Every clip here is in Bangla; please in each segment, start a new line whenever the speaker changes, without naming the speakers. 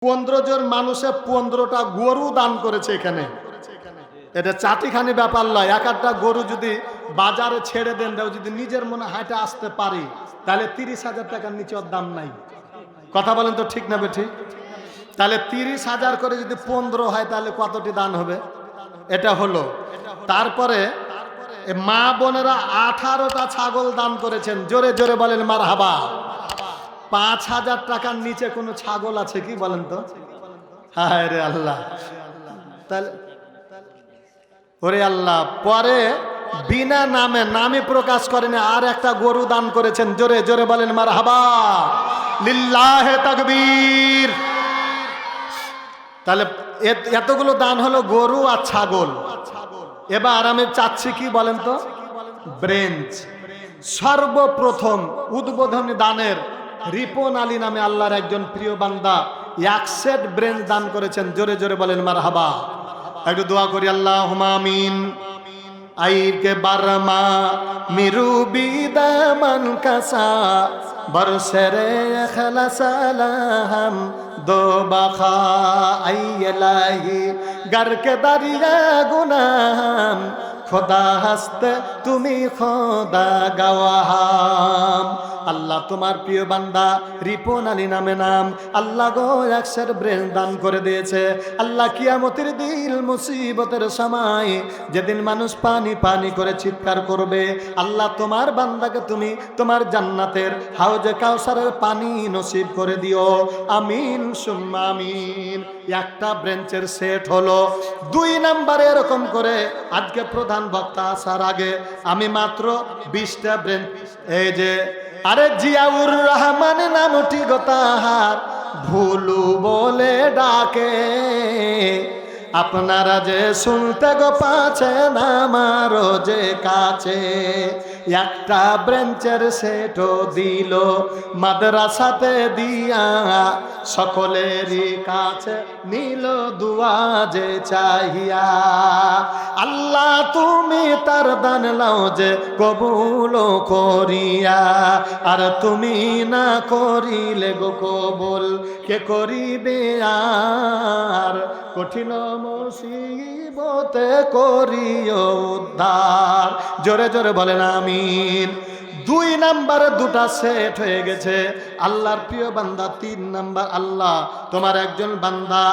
15 জন মানুষে 15টা গরু দান করেছে এখানে। এটা চাটিখানি ব্যাপার নয়। এক একটা গরু যদি বাজারে ছেড়ে দেন, যদি নিজের মনে হাঁটে আসতে পারি, তাহলে 30,000 টাকার নিচে ওর দাম নাই। কথা বলেন তো, ঠিক না বেঠিক? তাহলে 30,000 করে যদি 15 হয়, তাহলে কতটি দান হবে? এটা হলো। তারপরে মা বোনেরা 18টা ছাগল দান করেছেন। জোরে জোরে বলেন মারহাবা। 5,000 টাকার নিচে কোনো ছাগল আছে কি বলেন তো? হায় রে আল্লাহ। তাহলে ওরে আল্লাহ, পরে বিনা নামে প্রকাশ করেন আর একটা গরু দান করেছেন। জোরে জোরে বলেন মারহাবা, লিল্লাহে তাকবীর। তাহলে এতগুলো দান হলো গরু আর ছাগল। এবার আমি চাচ্ছি কি বলেন তো, ব্রেঞ্চ। সর্বপ্রথম উদ্বোধনী দানের রিপন আলী নামে আল্লাহর একজন প্রিয় বান্দা 1 সেট ব্রেঞ্চ দান করেছেন। জোরে জোরে বলেন মারহাবা। একটু দোয়া করি, আল্লাহুম্মা আমিন। আইর কে বারমা মিরু বিদামান কাসা বরসরে খলাসালাম দো বাখা আইলাহি গর কে দরিয়া গুনাম খোদা হাসতে তুমি খোদা গওয়াহাম। আল্লাহ তোমার প্রিয় বান্দা রিপন আলী নামে নাম, আল্লাহ গো 1 সেট ব্রেন দান করে দিয়েছে। আল্লাহ কিয়ামতের দিন মুসিবতের সময় যেদিন মানুষ পানি পানি করে চিৎকার করবে, আল্লাহ তোমার বান্দাকে তুমি তোমার জান্নাতের হাউজে কাউসারের পানি নসিব করে দিও। আমিন সুম্মা আমিন। একটা ব্রেঞ্চের সেট হলো। 2 নম্বরে এরকম করে আজকে প্রধান বক্তা আসার আগে আমি মাত্র 20টা ব্রেঞ্চ, এই যে আরে জিয়াউর রহমান নামটি গো তাহার ভুলু বলে ডাকে, আপনারা যে শুনতে গো পাচ্ছেন আমারও যে কাছে। একটা ব্রেঞ্চের সেটও দিল মাদ্রাসাতে দিয়া, সকলেরই কাছে নিল দুয়া যে চাহিয়া। আল্লাহ তুমি তার দান লাও যে কবুল করিয়া, আর তুমি না করিলে গো কবুল কে করিবে আর, কঠিন মুসিবতে করিও উদ্ধার। জোরে জোরে বলেন আমিন। 2 নম্বরে 2টা সেট হয়ে গেছে। আল্লাহর প্রিয় বান্দা 3 নম্বর, আল্লাহ তোমার একজন বান্দা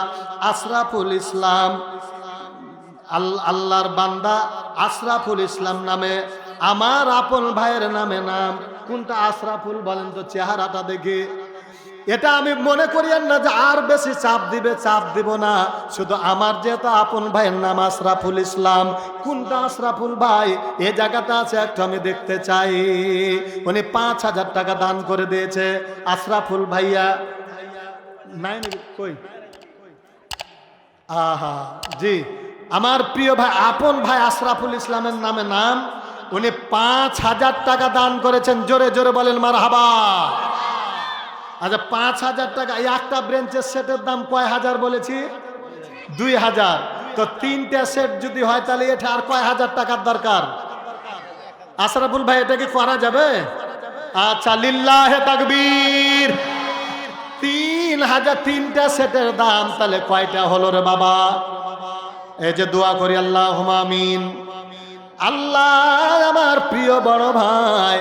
আশরাফুল ইসলাম, আল্লাহর বান্দা আশরাফুল ইসলাম নামে আমার আপন ভাইয়ের নামে নাম। কোনটা আশরাফুল বলেন তো, চেহারাটা দেখে। এটা আমি মনে করিয়েন না যে আর বেশি চাপ দিবে, চাপ দিব না। শুধু আমার যেহেতু আপন ভাইয়ের নাম আশরাফুল ইসলাম, কোনটা আশরাফুল ভাই এ জায়গাটা আছে একটু আমি দেখতে চাই। উনি 5,000 টাকা দান করে দিয়েছে। আশরাফুল ভাইয়া নাই নাকি কই? আহা জি, আমার প্রিয় ভাই আপন ভাই আশরাফুল ইসলামের নামে নাম, উনি 5,000 টাকা দান করেছেন। জোরে জোরে বলেন মারহাবা। আচ্ছা 5,000 টাকা, একটা ব্রেঞ্চের সেটের দাম কয় হাজার বলেছি? 2,000। তো 3টা সেট যদি হয় তাহলে এটা আর কয় হাজার টাকার দরকার? আশরাফুল ভাই এটা কি করা যাবে? আচ্ছা লিল্লাহে তাকবীর। 3,000 3টা সেটের দাম, তাহলে কয়টা হলো রে বাবা? এই যে দোয়া করি, আল্লাহুম্মা আমিন। আল্লাহ আমার প্রিয় বড় ভাই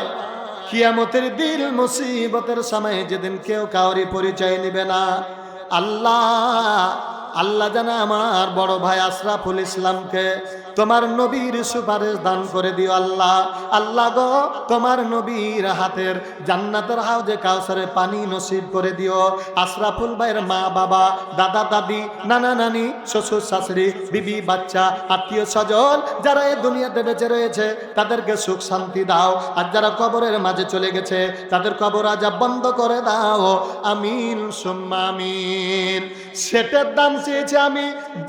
কিয়ামতের দিন মুসিবতের সময় যেদিন কেউ কাউরি পরিচয় নেবে না, আল্লাহ জানা আমার বড় ভাই আশরাফুল ইসলামকে তোমার নবীর সুপারিশ দান করে দিও। আল্লাহ গো তোমার নবীর হাতের জান্নাতের হাউজে কাউসারে পানি নসিব করে দিও। আশরাফুল ভাইয়ের মা বাবা, দাদা দাদি, নানা নানি, শ্বশুর শাশুড়ি, বিবি বাচ্চা, আত্মীয় স্বজন যারা এই দুনিয়াতে বেঁচে রয়েছে তাদেরকে সুখ শান্তি দাও। আর যারা কবরের মাঝে চলে গেছে তাদের কবর আযাব বন্ধ করে দাও। আমিন সুম্মা আমিন। সেটের দাম চেয়েছে আমি